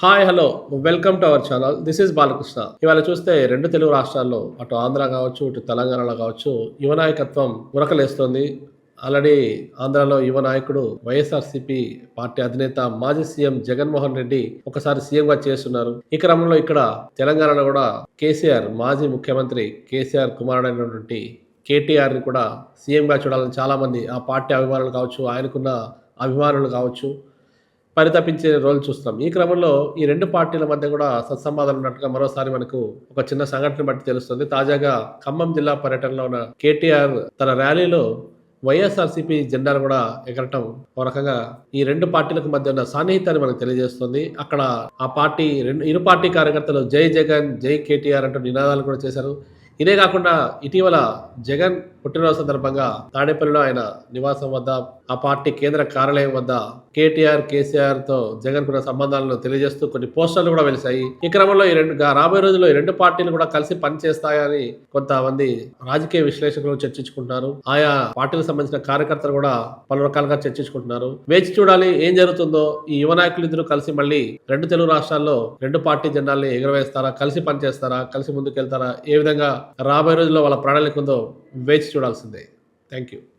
Hi hello welcome to our channel. This is Balakrishna. ఇవాళ చూస్తే రెండు తెలుగు రాష్ట్రాల్లో అటు ఆంధ్ర కావచ్చు, ఇటు తెలంగాణలో కావచ్చు యువ నాయకత్వం ఉరకలేస్తోంది. ఆల్రెడీ ఆంధ్రాలో యువ నాయకుడు వైఎస్ఆర్సీపీ పార్టీ అధినేత మాజీ సీఎం జగన్మోహన్ రెడ్డి ఒకసారి సీఎంగా చేస్తున్నారు. ఈ క్రమంలో ఇక్కడ తెలంగాణలో కూడా కేసీఆర్ మాజీ ముఖ్యమంత్రి కేసీఆర్ కుమారుడైనటువంటి కేటీఆర్ని కూడా సీఎంగా చూడాలని చాలామంది ఆ పార్టీ అభిమానులు కావచ్చు, ఆయనకున్న అభిమానులు కావచ్చు పరితపించే రోజులు చూస్తాం. ఈ క్రమంలో ఈ 2 పార్టీల మధ్య కూడా సత్సంబాధాలు ఉన్నట్టుగా మరోసారి మనకు ఒక చిన్న సంఘటన బట్టి తెలుస్తుంది. తాజాగా ఖమ్మం జిల్లా పర్యటనలో ఉన్న కేటీఆర్ తన ర్యాలీలో వైఎస్ఆర్సీపీ జెండాను కూడా ఎగరటం ఒక రకంగా ఈ 2 పార్టీలకు మధ్య ఉన్న సాన్నిహిత్యాన్ని మనకు తెలియజేస్తుంది. అక్కడ ఆ పార్టీ ఇరు పార్టీ కార్యకర్తలు జై జగన్, జై కేటీఆర్ అంటూ నినాదాలు కూడా చేశారు. ఇదే కాకుండా ఇటీవల జగన్ పుట్టినరోజు సందర్భంగా తాడేపల్లిలో ఆయన నివాసం వద్ద ఆ పార్టీ కేంద్ర కార్యాలయం వద్ద కేటీఆర్, కేసీఆర్తో జగన్ కున్న సంబంధాలను తెలియజేస్తూ కొన్ని పోస్టర్లు కూడా వెలిశాయి. ఈ క్రమంలో రాబోయే రోజుల్లో ఈ 2 పార్టీలు కూడా కలిసి పనిచేస్తాయని కొంతమంది రాజకీయ విశ్లేషకులు చర్చించుకుంటున్నారు. ఆయా పార్టీలకు సంబంధించిన కార్యకర్తలు కూడా పలు రకాలుగా చర్చించుకుంటున్నారు. వేచి చూడాలి ఏం జరుగుతుందో. ఈ యువ నాయకులు ఇద్దరు కలిసి మళ్ళీ 2 తెలుగు రాష్ట్రాల్లో 2 పార్టీ జెండాల్ని ఎగురవేస్తారా, కలిసి పనిచేస్తారా, కలిసి ముందుకెళ్తారా, ఏ విధంగా రాబోయే రోజుల్లో వాళ్ళ ప్రణాళిక ఉందో వేచి చూడాల్సిందే. Thank you.